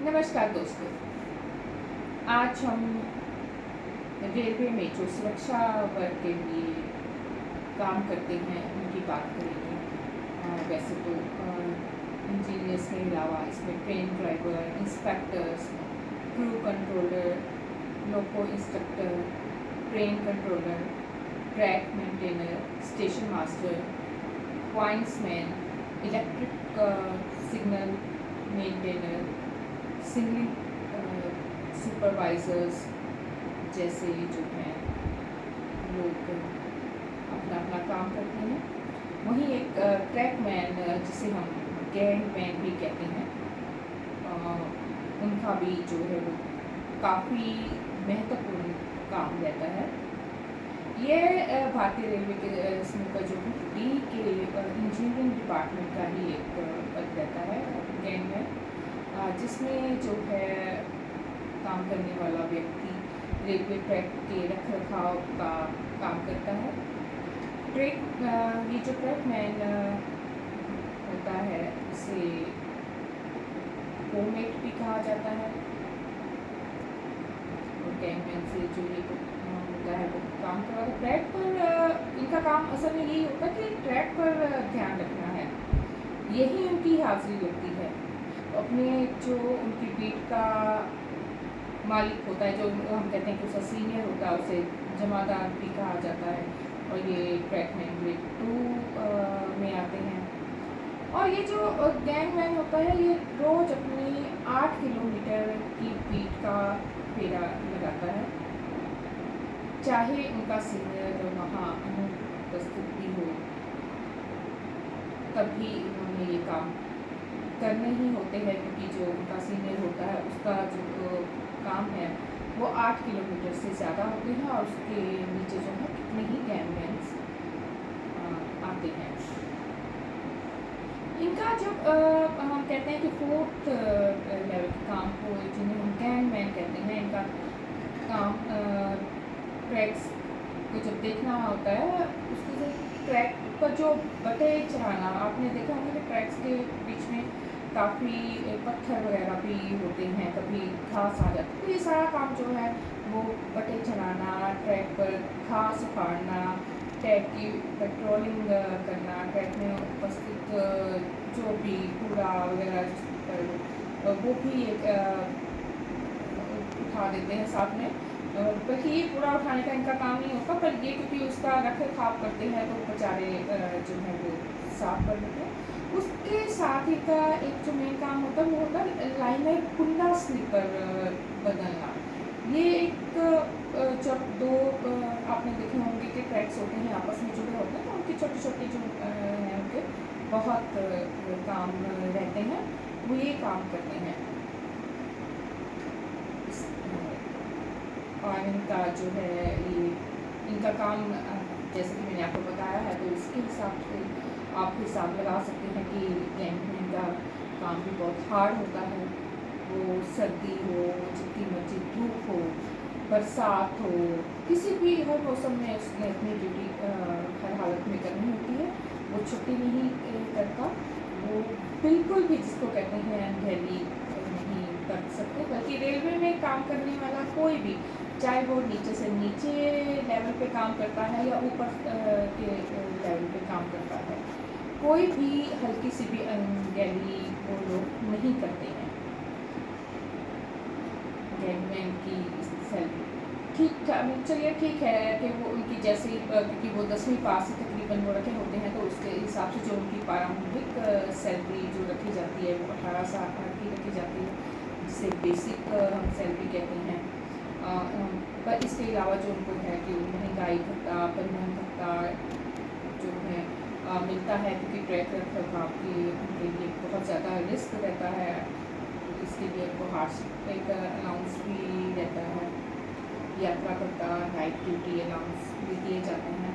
नमस्कार दोस्तों। आज हम रेलवे में जो सुरक्षा वर्ग के लिए काम करते हैं उनकी बात करेंगे। वैसे तो इंजीनियर्स के अलावा इसमें train driver, inspectors, crew controller, loco instructor, train controller, track maintainer, station master, pointsman, electric signal maintainer, signalling supervisors जैसे जो हैं लोग अपना अपना काम करते हैं। वहीं एक ट्रैक मैन जिसे हम गैंग मैन भी कहते हैं, उनका भी जो है वो काफ़ी महत्वपूर्ण काम रहता है। ये भारतीय रेलवे के इसमें का जो डी के इंजीनियरिंग डिपार्टमेंट का ही एक पद रहता है गैंग मैन, जिसमें जो है काम करने वाला व्यक्ति रेलवे ट्रैक के रख रखाव का काम करता है। ये जो ट्रैक मैन होता है इसे कोमेट भी कहा जाता है, और गैंगमैन से जो ये होता है वो काम करता है ट्रैक पर। इनका काम असल में यही होता है कि ट्रैक पर ध्यान रखना है, यही उनकी हाजिरी होती है। अपने जो उनकी बीट का मालिक होता है, जो हम कहते हैं कि उसका सीनियर होता है, उसे जमादार भी कहा जाता है, और ये ट्रैक मैन ग्रेड 2 में आते हैं। और ये जो गैंगमैन होता है ये रोज अपनी 8 किलोमीटर की बीट का फेरा लगाता है, चाहे उनका सीनियर वहाँ अनुपस्थित भी हो, तब भी उन्होंने ये काम करने ही होते हैं, क्योंकि जो उनका सीनियर होता है उसका जो काम है वो 8 किलोमीटर से ज़्यादा होते हैं, और उसके नीचे जो है कितने ही गैंगमैन्स आते हैं। इनका जब हम कहते हैं कि 4th लेवल के काम को जिन्हें हम गैंगमैन कहते हैं, इनका काम ट्रैक्स को जब देखना होता है उसके जो ट्रैक पर जो बटे चढ़ाना, आपने देखा होगा कि ट्रैक्स के बीच में काफ़ी पत्थर वगैरह भी होते हैं, कभी घास आ जाती है, तो ये सारा काम जो है वो बटे चढ़ाना, ट्रैक पर घास उखाड़ना, ट्रैक की पेट्रोलिंग करना, ट्रैक में उपस्थित जो भी कूड़ा वगैरह जिस पर वो भी उठा देते हैं साथ में। बल्कि ये कूड़ा उठाने का इनका काम नहीं होता, पर ये क्योंकि उसका रख रखाव करते हैं तो बेचारे जो है वो साफ कर देते हैं। उसके साथ ही का एक जो मेन काम होता है वो होता है लाइनर कुल्ला स्लीपर बदलना। ये एक जब दो आपने देखे होंगे कि ट्रैक्स होते हैं आपस में जुड़े होते हैं, तो उनकी छोटी छोटी जो हैं उनके बहुत काम रहते हैं, वो ये काम करते हैं। और इनका जो है ये इनका काम जैसे कि मैंने आपको बताया है, तो इसके हिसाब से आप हिसाब लगा सकते हैं कि गैंगमैन का काम भी बहुत हार्ड होता है। वो सर्दी हो, जितनी मर्जी धूप हो, बरसात हो, किसी भी हर मौसम में उसने अपनी ड्यूटी हर हालत में करनी होती है। वो छुट्टी नहीं करता, वो बिल्कुल भी जिसको कहते हैं अनहेली नहीं कर सकते। बल्कि रेलवे में काम करने वाला कोई भी, चाहे वो नीचे से नीचे लेवल पे काम करता है या ऊपर के लेवल पे काम करता है, कोई भी हल्की सी भी अनगैली वो लोग नहीं करते हैं। गैंगमैन की सैलरी ठीक चलिए ठीक है कि वो उनकी जैसे क्योंकि वो 10वीं पास से तकरीबन वो रखे होते हैं, तो उसके हिसाब से जो उनकी प्रारंभिक सैलरी जो रखी जाती है वो 18,000 की रखी जाती है, जिसे बेसिक हम सैलरी कहते हैं। पर इसके अलावा जो उनको है कि महंगाई भत्ता, परिवहन भत्ता जो है मिलता है, क्योंकि ट्रैक रखरखाव की उनके लिए बहुत ज़्यादा रिस्क रहता है, इसके लिए उनको हार्डशिप एक अलाउंस भी रहता है, यात्रा भत्ता, नाइट ड्यूटी अलाउंस भी दिए जाते हैं।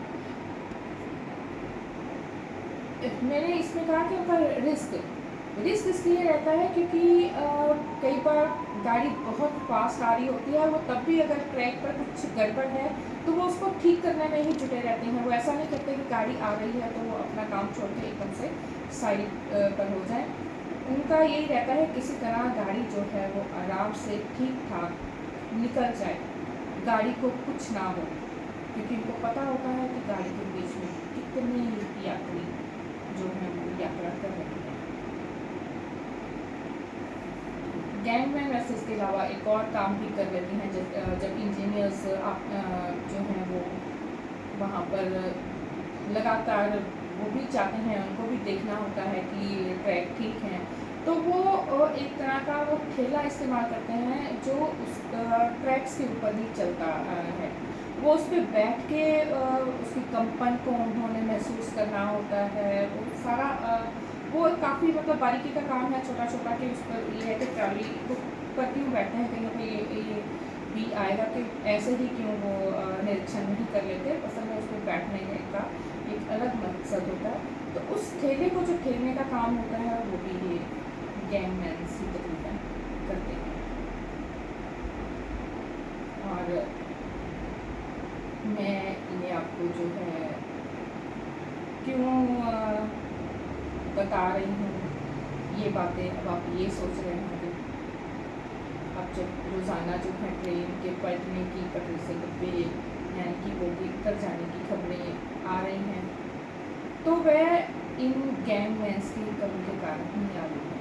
मैंने इसमें कहा कि उनका रिस्क इसलिए रहता है क्योंकि कई बार गाड़ी बहुत फास्ट आ रही होती है, वो तब भी अगर ट्रैक पर कुछ गड़बड़ है तो वो उसको ठीक करने में ही जुटे रहते हैं। वो ऐसा नहीं करते कि गाड़ी आ रही है तो वो अपना काम छोड़ के एकदम से साइड पर हो जाए। उनका यही रहता है किसी तरह गाड़ी जो है वो आराम से ठीक ठाक निकल जाए, गाड़ी को कुछ ना हो, क्योंकि उनको पता होता है कि गाड़ी के बीच में कितने यात्री जो हैं वो यात्रा कर रहे हैं। गैंगमैन वैसे इसके अलावा एक और काम भी कर लेते हैं, जब इंजीनियर्स जो हैं वो वहाँ पर लगातार वो भी चाहते हैं, उनको भी देखना होता है कि ट्रैक ठीक है, तो वो एक तरह का वो ठेला इस्तेमाल करते हैं जो उस ट्रैक्स के ऊपर ही चलता है। वो उस पर बैठ के उसकी कंपन को उन्होंने महसूस करना होता है, वो सारा वो काफ़ी मतलब बारीकी का काम है, छोटा छोटा कि उस पर ये है कि ट्रॉली पर क्यों बैठते हैं, कहीं ना कहीं ये भी आएगा कि ऐसे ही क्यों वो निरीक्षण नहीं कर लेते, असल में उस पर बैठने का एक अलग मकसद होता है। तो उस ठेले को जो ठेलने का काम होता है वो भी ये गैंगमैन ही तकरीबन करते हैं। और मैं ये आपको जो है क्यों बता रही हूँ ये बातें, अब आप ये सोच रहे होंगे, अब जब रोज़ाना जो है ट्रेन के पलटने की, पटरी से डब्बे यानी कि बोगी उतर जाने की खबरें आ रही हैं, तो वह इन गैंगमैन्स की कमी के कारण ही आ रही है।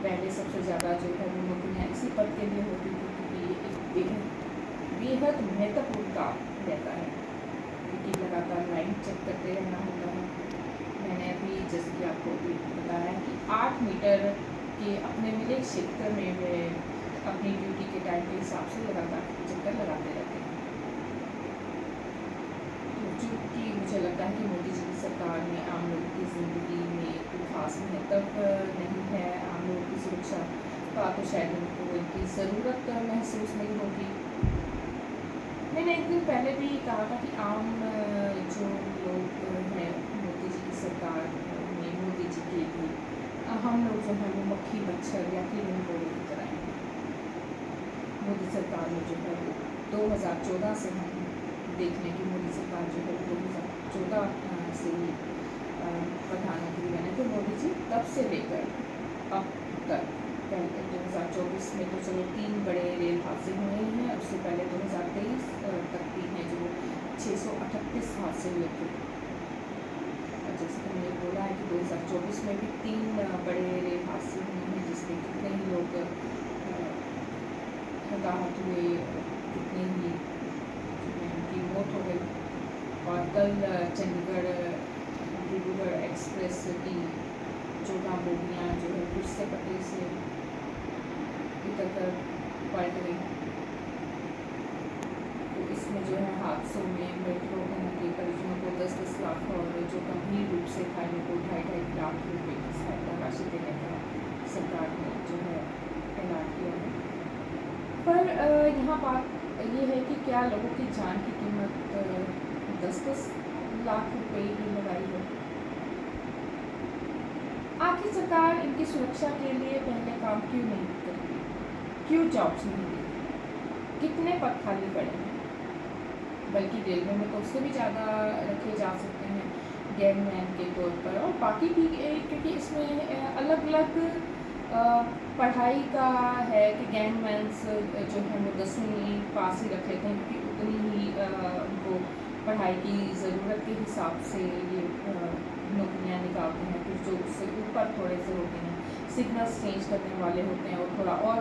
पहले सबसे ज़्यादा जो है वो नौकरियाँ इसी पद के लिए होती थी, क्योंकि ये एक बेहद महत्वपूर्ण काम रहता है, क्योंकि लगातार लाइन चेक करते रहना होता है। मैंने अभी जैसे कि आपको भी बताया कि 8 मीटर के अपने मिले क्षेत्र में वे अपनी ड्यूटी के टाइम के हिसाब से लगातार चक्कर लगाते रहते हैं। चूँकि मुझे लगता है कि मोदी जी की सरकार में आम लोगों की ज़िंदगी में कोई खास महत्व नहीं है, आम लोगों की सुरक्षा का तो शायद उनको इनकी ज़रूरत महसूस नहीं होगी। मैंने एक दिन पहले भी कहा था कि आम जो लोग हैं मोदी जी की सरकार में, मोदी जी के लिए हम लोग जो है वो मक्खी मच्छर या कीड़े मकोड़े की तरह हैं। मोदी सरकार में जो है वो 2014 से हम देख लें कि मोदी सरकार जो है 2014 से ही प्रधानमंत्री बने थे मोदी जी, तब से लेकर अब तक पहले 2024 में तो चलो 3 बड़े रेल हादसे हुए ही हैं, उससे पहले 2023 तक भी हैं जो 638 हादसे हुए थे। और जैसे कि मैंने बोला है कि 2024 में भी 3 बड़े रेल हादसे हुए हैं, जिसमें कितने ही लोग हताहत हुए, कितने ही उनकी मौत हो गई। और कल चंडीगढ़ डिब्रूगढ़ एक्सप्रेस की 14 बोगियाँ जो है फिर से पटरी से उतर कर पलट गई। तो इसमें जो है हादसों में मृतकों के परिजनों को 10-10 लाख और जो गंभीर रूप से घायलों को 2.5 लाख रुपये की सहायता राशि देने का सरकार ने जो है ऐलान किया है। पर यहाँ बात ये है कि क्या लोगों की जान की कीमत 10-10 लाख रुपये ही लगाई है? आखिर सरकार इनकी सुरक्षा के लिए पहले काम क्यों नहीं करती? क्यों जॉब्स नहीं देती? कितने पद खाली पड़े हैं? बल्कि रेलवे में तो उससे भी ज़्यादा रखे जा सकते हैं गैंगमैन के तौर पर, और बाकी भी क्योंकि इसमें अलग अलग पढ़ाई का है कि गैंगमैन्स जो है वो 10वीं पास ही रख लेते हैं, क्योंकि उतनी ही उनको पढ़ाई की ज़रूरत के हिसाब से ये नौकरियाँ निकालते हैं। फिर जो उससे ऊपर थोड़े से होते हैं, सिग्नल्स चेंज करने वाले होते हैं और थोड़ा और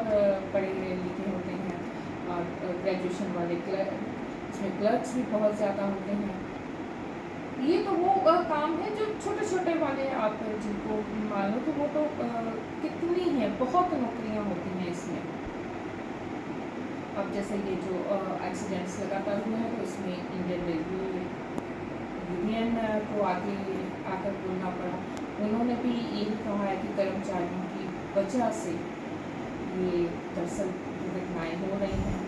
पढ़े लिखे होते हैं, और ग्रेजुएशन वाले इसमें क्लर्क्स भी बहुत ज़्यादा होते हैं। ये तो वो काम है जो छोटे छोटे वाले आप जिनको मान लो तो वो तो कितनी हैं, बहुत नौकरियां होती हैं इसमें। अब जैसे ये जो एक्सीडेंट्स लगातार हुए हैं, तो इसमें इंडियन रेलवे यूनियन को आगे आकर बोलना पड़ा। उन्होंने भी यही कहा है कि कर्मचारियों की वजह से ये दरअसल दुर्घटनाएँ हो रही हैं,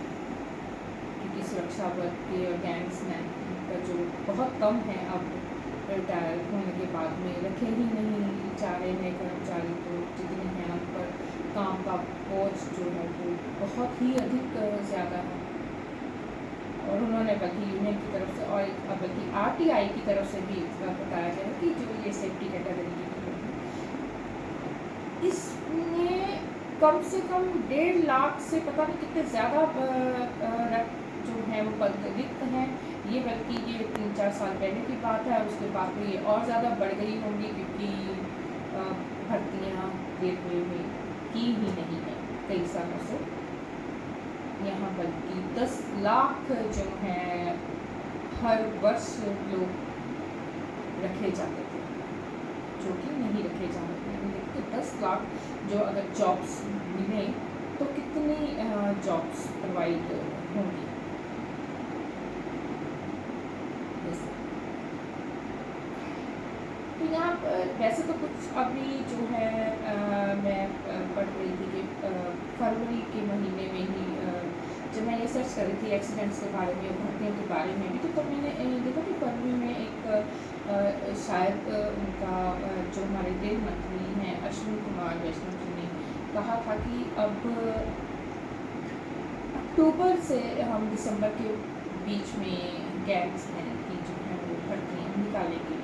क्योंकि सुरक्षा बल के और गैंग्समैन का जो बहुत कम है, अब रिटायर होने के बाद में रखे ही नहीं जा रहे हैं कर्मचारी, तो जितने हैं उन पर काम का बोझ जो है वो बहुत ही अधिक ज़्यादा है। और उन्होंने बल्कि यूनियन की तरफ से और बल्कि आरटीआई की तरफ से भी बताया गया है कि जो ये सेफ्टी कैटेगरी की इसने कम से कम 1.5 लाख से पता नहीं कितने ज़्यादा जो हैं वो पद रिक्त हैं। ये बल्कि ये 3-4 साल पहले की बात है, उसके बाद तो ये और ज़्यादा बढ़ गई होंगी, क्योंकि भर्तियाँ रेलवे में की ही नहीं है कई सालों से। यहाँ बल्कि 10 लाख जो हैं हर वर्ष लोग रखे जाते थे, जो कि नहीं रखे जा रहे हैं। देखिए 10 लाख जो अगर जॉब्स मिले तो कितनी जॉब्स प्रोवाइड होंगी। तो यहाँ वैसे तो कुछ अभी जो है मैं पढ़ रही थी कि फरवरी के महीने में ही जब मैं ये सर्च कर रही थी एक्सीडेंट्स के बारे में, भर्तियों के बारे में भी, तो मैंने देखा कि फरवरी में एक शायद उनका जो हमारे रेल मंत्री हैं अश्विनी कुमार वैष्णव जी ने कहा था कि अब अक्टूबर से हम दिसंबर के बीच में गैंग्स हैं की जो है वो भर्तियाँ निकालेंगे,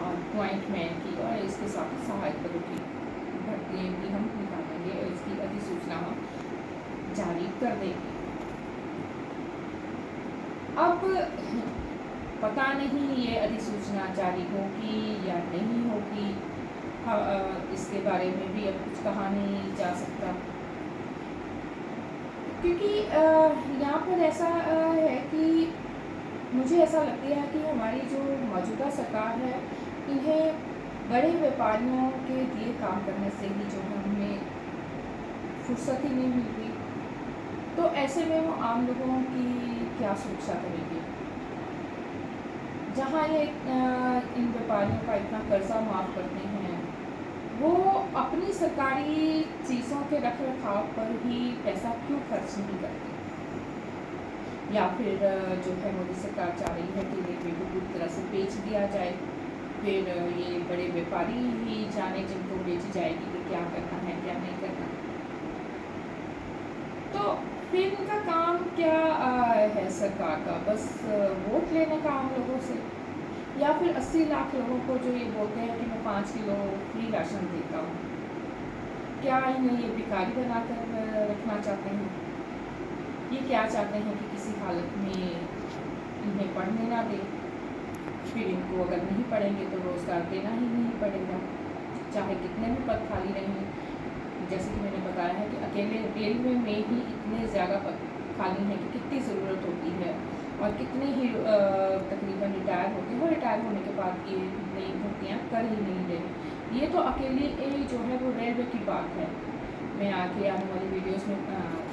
और पॉइंटमैन की और इसके साथ ही सहायक पदों की भर्तियों की हम निकालेंगे, और इसकी अधिसूचना हम जारी कर देंगे। अब पता नहीं ये अधिसूचना जारी होगी या नहीं होगी, इसके बारे में भी अब कुछ कहा नहीं जा सकता, क्योंकि यहाँ पर ऐसा है कि मुझे ऐसा लगता है कि हमारी जो मौजूदा सरकार है, इन्हें बड़े व्यापारियों के लिए काम करने से ही जो है हमें फुर्सत ही नहीं मिल रही, तो ऐसे में वो आम लोगों की क्या सुरक्षा करेंगे। जहाँ ये इन व्यापारियों का इतना कर्जा माफ़ करते हैं, वो अपनी सरकारी चीज़ों के रख रखाव पर ही पैसा क्यों खर्च नहीं करते, या फिर जो है मोदी सरकार चाह रही है कि रेलवे को पूरी तरह से बेच दिया जाए, फिर ये बड़े व्यापारी ही जाने जिनको बेची जाएगी कि क्या करना है क्या नहीं करना। तो फिर इनका काम क्या है सरकार का, बस वोट लेने का आम लोगों से, या फिर 80 लाख लोगों को जो ये बोलते हैं कि मैं 5 किलो फ्री राशन देता हूँ, क्या इन्हें ये भिखारी बनाकर रखना चाहते हैं। ये क्या चाहते हैं कि किसी हालत में इन्हें पढ़ने ना दें, फिर इनको अगर नहीं पढ़ेंगे तो रोज़गार देना ही नहीं पड़ेगा, चाहे कितने भी पद खाली रहें। जैसे कि मैंने बताया है कि अकेले रेलवे में ही इतने ज़्यादा पद खाली हैं कि कितनी ज़रूरत होती है, और कितने ही तकरीबन रिटायर होते हैं, और रिटायर होने के बाद ये नई भर्तियाँ कर ही नहीं रहे। ये तो अकेले जो है वो रेलवे की बात है। मैं आगे आने वाली वीडियोस में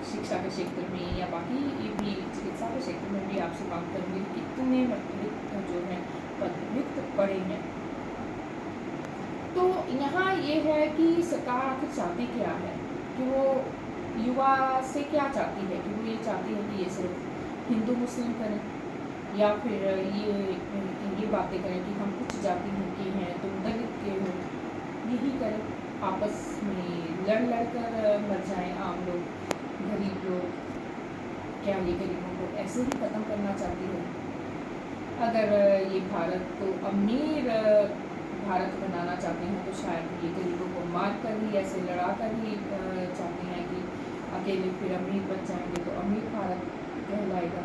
शिक्षा के क्षेत्र में या बाकी ये भी चिकित्सा के क्षेत्र में भी आपसे बात करूँगी कितने रिक्त जो है पद रिक्त पड़े हैं। तो यहाँ ये है कि सरकार आखिर चाहती क्या है, कि वो युवा से क्या चाहती है, कि वो ये चाहती है कि ये सिर्फ हिंदू मुस्लिम करें, या फिर ये बातें करें कि हम कुछ जाति के हैं, तुम दलित के हो, यही करें, आपस में लड़ कर मर जाएं आम लोग, गरीब लोग। क्या ये गरीबों को ऐसे ही ख़त्म करना चाहती है? अगर ये भारत को अमीर भारत बनाना चाहते हैं, तो शायद ये गरीबों को मार कर ही, ऐसे लड़ा कर ही चाहते हैं कि अकेले फिर अमीर बच जाएंगे तो अमीर भारत कहलाएगा।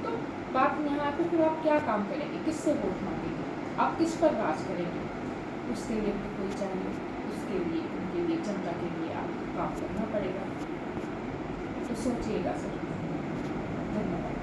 तो बात यहाँ पे फिर आप क्या काम करेंगे, किससे वोट मांगेंगे, आप किस पर राज करेंगे, उसके लिए भी कोई चाहिए, उसके लिए उनके लिए जनता के लिए आपको काम करना पड़ेगा। तो सोचिएगा सर। धन्यवाद।